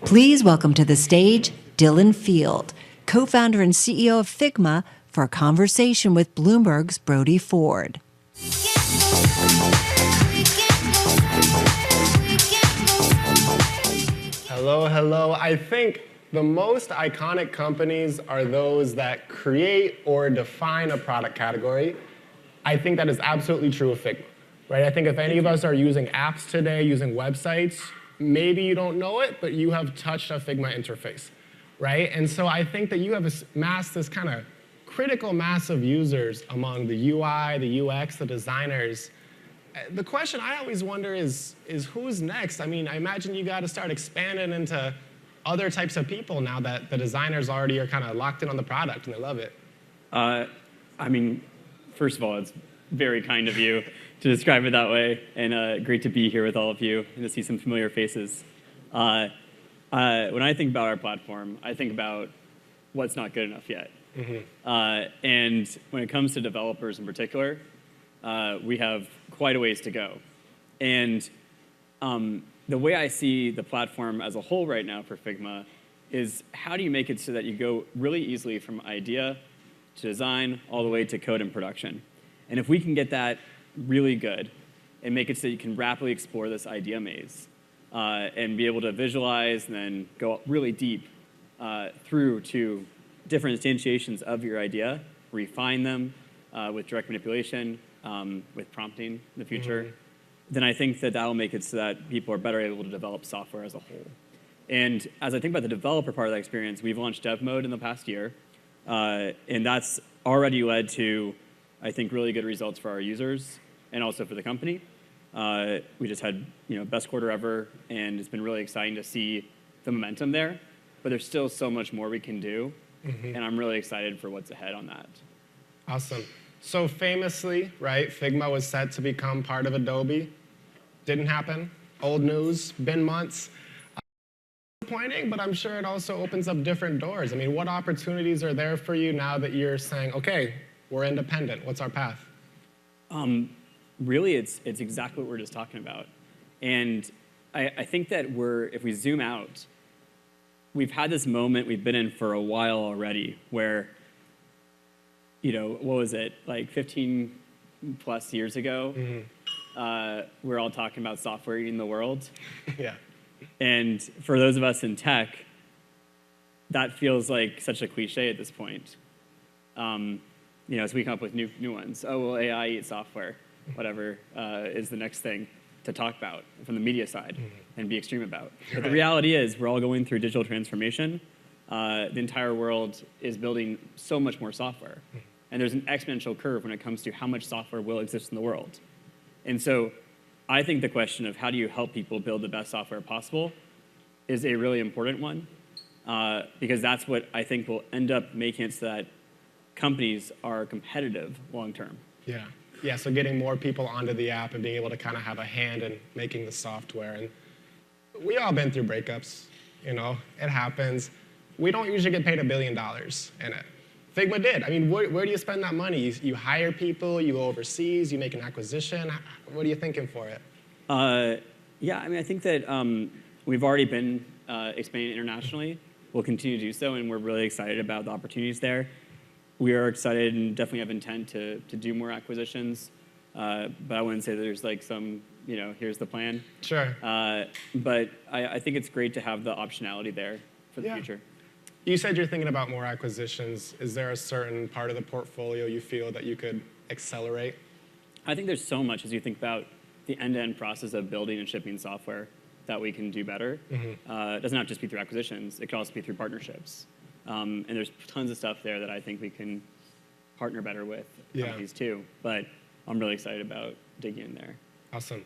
Please welcome to the stage Dylan Field, co-founder and CEO of Figma, for a conversation with Bloomberg's Brody Ford. Hello, hello. I think the most iconic companies are those that create or define a product category. I think that is absolutely true of Figma, right? I think if any of us are using apps today, using websites, maybe you don't know it, but you have touched a Figma interface, right? And so I think that you have amassed this kind of critical mass of users among the UI, the UX, the designers. The question I always wonder is who's next? I mean, I imagine you got to start expanding into other types of people now that the designers already are kind of locked in on the product and they love it. I mean, first of all, it's very kind of you to describe it that way, and great to be here with all of you and to see some familiar faces. When I think about our platform, I think about what's not good enough yet. And when it comes to developers in particular, we have quite a ways to go. And the way I see the platform as a whole right now for Figma is how do you make it so that you go really easily from idea to design all the way to code and production. And if we can get that really good and make it so you can rapidly explore this idea maze and be able to visualize and then go really deep through to different instantiations of your idea, refine them with direct manipulation, with prompting in the future, then I think that will make it so that people are better able to develop software as a whole. And as I think about the developer part of that experience, we've launched dev mode in the past year, and that's already led to, I think, really good results for our users and also for the company. We just had best quarter ever, and it's been really exciting to see the momentum there. But there's still so much more we can do, and I'm really excited for what's ahead on that. Awesome. So famously, right, Figma was set to become part of Adobe. Didn't happen. Old news, been months. Disappointing, but I'm sure it also opens up different doors. I mean, what opportunities are there for you now that you're saying, okay, we're independent, what's our path? Really, it's exactly what we're just talking about. And I think that if we zoom out, we've had this moment we've been in for a while already where, what was it, like 15 plus years ago, we're all talking about software eating the world. Yeah. And for those of us in tech, that feels like such a cliche at this point. As we come up with new ones. Oh, will AI eat software? Whatever is the next thing to talk about from the media side and be extreme about. But the reality is we're all going through digital transformation. The entire world is building so much more software. And there's an exponential curve when it comes to how much software will exist in the world. And so I think the question of how do you help people build the best software possible is a really important one, because that's what I think will end up making it so that companies are competitive long term. Yeah. Yeah, so getting more people onto the app and being able to kind of have a hand in making the software. And we all been through breakups, it happens. We don't usually get paid $1 billion in it. Figma did. I mean, where do you spend that money? You hire people, you go overseas, you make an acquisition. What are you thinking for it? Yeah, I mean, I think that we've already been expanding internationally. We'll continue to do so, and we're really excited about the opportunities there. We are excited and definitely have intent to do more acquisitions, but I wouldn't say that there's like some, here's the plan. Sure. But I think it's great to have the optionality there for the future. You said you're thinking about more acquisitions. Is there a certain part of the portfolio you feel that you could accelerate? I think there's so much as you think about the end-to-end process of building and shipping software that we can do better. It doesn't have to just be through acquisitions. It could also be through partnerships. And there's tons of stuff there that I think we can partner better with companies too. But I'm really excited about digging in there. Awesome.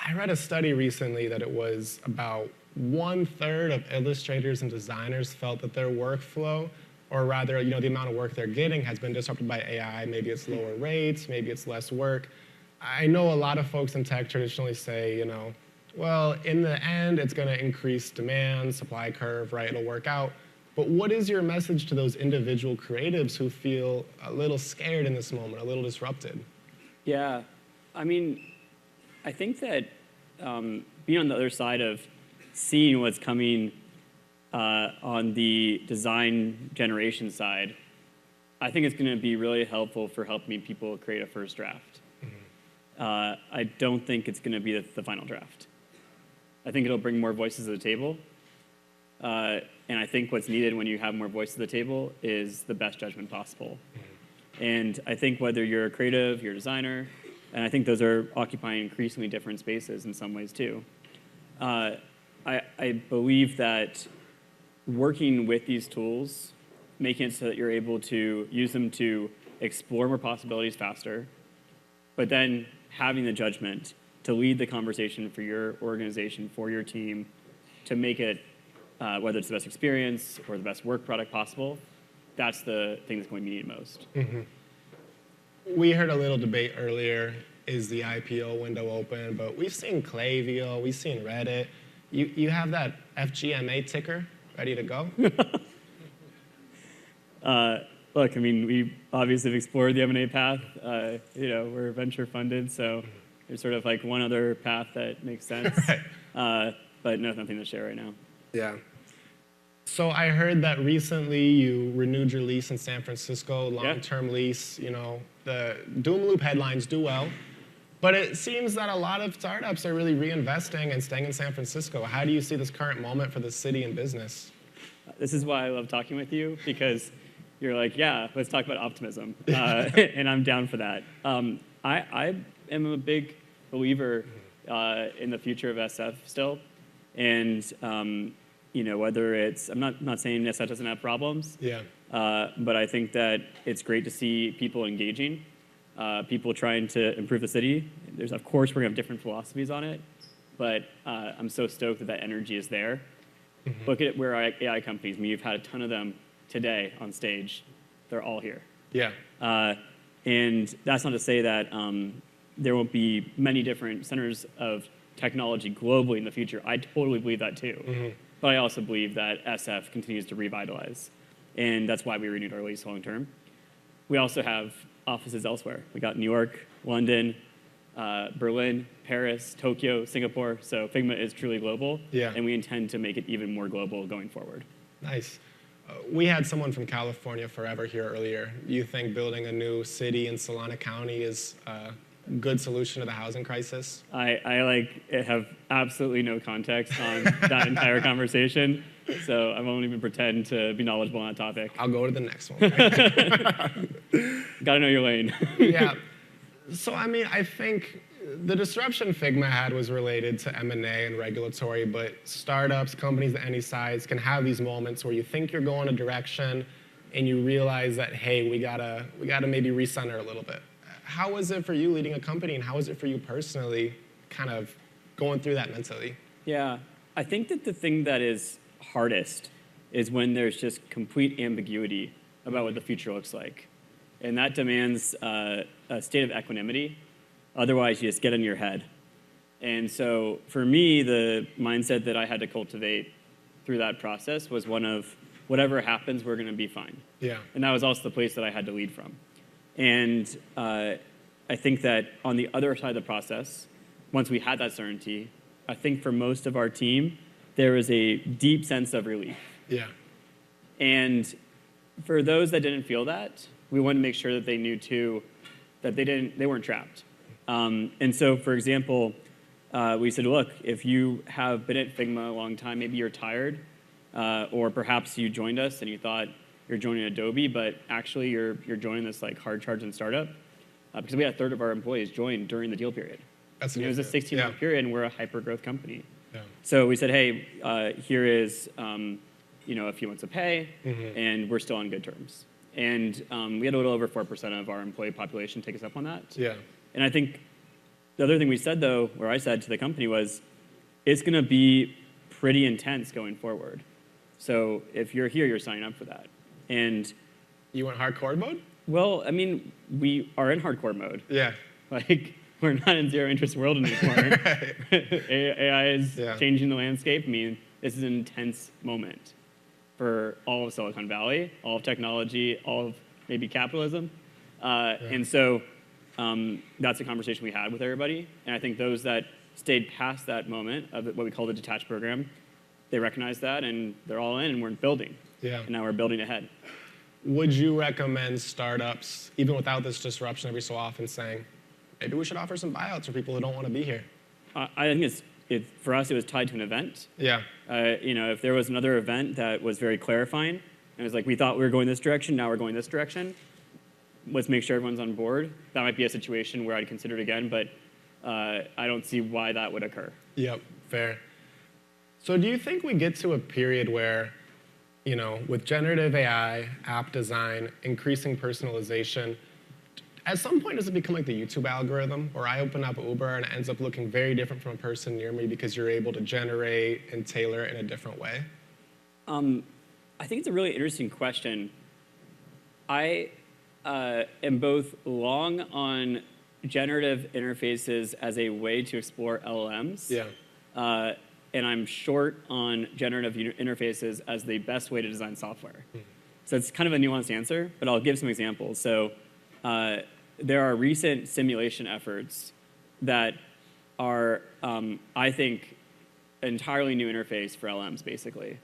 I read a study recently that it was about 1/3 of illustrators and designers felt that their workflow, or rather, the amount of work they're getting has been disrupted by AI. Maybe it's lower rates, maybe it's less work. I know a lot of folks in tech traditionally say, well, in the end, it's going to increase demand, supply curve, right? It'll work out. But what is your message to those individual creatives who feel a little scared in this moment, a little disrupted? Yeah, I mean, I think that being on the other side of seeing what's coming on the design generation side, I think it's going to be really helpful for helping people create a first draft. I don't think it's going to be the final draft. I think it'll bring more voices to the table. And I think what's needed when you have more voices at the table is the best judgment possible. And I think whether you're a creative, you're a designer, and I think those are occupying increasingly different spaces in some ways too. I believe that working with these tools, making it so that you're able to use them to explore more possibilities faster, but then having the judgment to lead the conversation for your organization, for your team, to make it, whether it's the best experience or the best work product possible, that's the thing that's going to be needed most. We heard a little debate earlier, is the IPO window open? But we've seen Klaviyo, we've seen Reddit. You have that FGMA ticker ready to go? Look, I mean, we obviously have explored the M&A path. We're venture funded, so there's sort of like one other path that makes sense. Right. But no, nothing to share right now. Yeah. So I heard that recently you renewed your lease in San Francisco, long-term lease. You know, the doom loop headlines do well, but it seems that a lot of startups are really reinvesting and staying in San Francisco. How do you see this current moment for the city and business? This is why I love talking with you, because you're like, yeah, let's talk about optimism, and I'm down for that. I am a big believer in the future of SF still, and whether it's, I'm not saying SF doesn't have problems, but I think that it's great to see people engaging, people trying to improve the city. Of course, we're gonna have different philosophies on it, but I'm so stoked that that energy is there. Look at where AI companies, you've had a ton of them today on stage. They're all here. Yeah. And that's not to say that there won't be many different centers of technology globally in the future. I totally believe that too. But I also believe that SF continues to revitalize. And that's why we renewed our lease long term. We also have offices elsewhere. We got New York, London, Berlin, Paris, Tokyo, Singapore. So Figma is truly global. Yeah. And we intend to make it even more global going forward. Nice. We had someone from California forever here earlier. You think building a new city in Solana County is a good solution to the housing crisis? I have absolutely no context on that entire conversation, so I won't even pretend to be knowledgeable on that topic. I'll go to the next one. Gotta know your lane. Yeah. So, I mean, I think the disruption Figma had was related to M&A and regulatory, but startups, companies of any size can have these moments where you think you're going a direction and you realize that, hey, we gotta maybe recenter a little bit. How was it for you leading a company, and how was it for you personally kind of going through that mentally? Yeah, I think that the thing that is hardest is when there's just complete ambiguity about what the future looks like. And that demands a state of equanimity. Otherwise, you just get in your head. And so for me, the mindset that I had to cultivate through that process was one of, whatever happens, we're going to be fine. Yeah. And that was also the place that I had to lead from. And I think that on the other side of the process, once we had that certainty, I think for most of our team, there was a deep sense of relief. Yeah. And for those that didn't feel that, we wanted to make sure that they knew too that they weren't trapped. And so, for example, we said, look, if you have been at Figma a long time, maybe you're tired, or perhaps you joined us and you thought you're joining Adobe, but actually you're joining this like hard charging startup, because we had a third of our employees join during the deal period. It was a 16-month period, and we're a hyper-growth company. Yeah. So we said, hey, here is a few months of pay, and we're still on good terms. And we had a little over 4% of our employee population take us up on that. Yeah. And I think the other thing we said, though, or I said to the company was, it's going to be pretty intense going forward. So if you're here, you're signing up for that. And you went hardcore mode? Well, I mean, we are in hardcore mode. Yeah. Like, we're not in zero interest world anymore. AI is changing the landscape. I mean, this is an intense moment for all of Silicon Valley, all of technology, all of maybe capitalism. And so that's a conversation we had with everybody. And I think those that stayed past that moment of what we call the detached program, they recognize that, and they're all in, and we're building. Yeah. And now we're building ahead. Would you recommend startups, even without this disruption every so often, saying, maybe we should offer some buyouts for people who don't want to be here? I think for us, it was tied to an event. Yeah. If there was another event that was very clarifying, and it was like, we thought we were going this direction, now we're going this direction, let's make sure everyone's on board. That might be a situation where I'd consider it again, but I don't see why that would occur. Yep, fair. So do you think we get to a period where, with generative AI, app design, increasing personalization, at some point does it become like the YouTube algorithm, where I open up Uber and it ends up looking very different from a person near me because you're able to generate and tailor it in a different way? I think it's a really interesting question. I am both long on generative interfaces as a way to explore LLMs. Yeah. And I'm short on generative interfaces as the best way to design software. So it's kind of a nuanced answer, but I'll give some examples. So there are recent simulation efforts that are, I think, entirely new interface for LLMs, basically.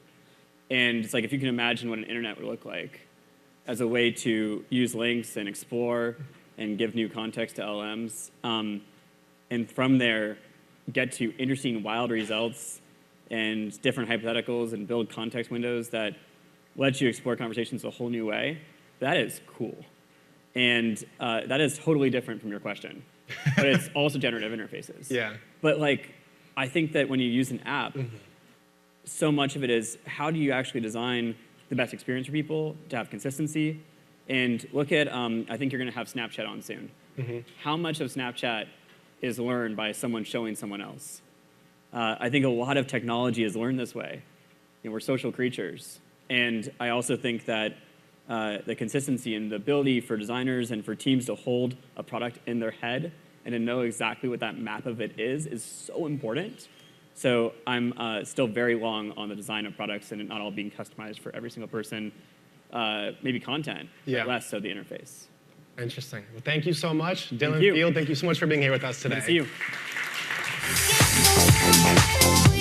And it's like if you can imagine what an internet would look like as a way to use links and explore and give new context to LLMs. And from there, get to interesting, wild results and different hypotheticals and build context windows that let you explore conversations a whole new way. That is cool. And that is totally different from your question. But it's also generative interfaces. Yeah. But I think that when you use an app, so much of it is how do you actually design the best experience for people to have consistency? And look at, I think you're going to have Snapchat on soon. How much of Snapchat is learned by someone showing someone else? I think a lot of technology is learned this way. We're social creatures. And I also think that the consistency and the ability for designers and for teams to hold a product in their head and to know exactly what that map of it is so important. So I'm still very long on the design of products and it not all being customized for every single person. Maybe content, but less so the interface. Interesting. Well, thank you so much. Dylan Field, thank you so much for being here with us today. Good to see you.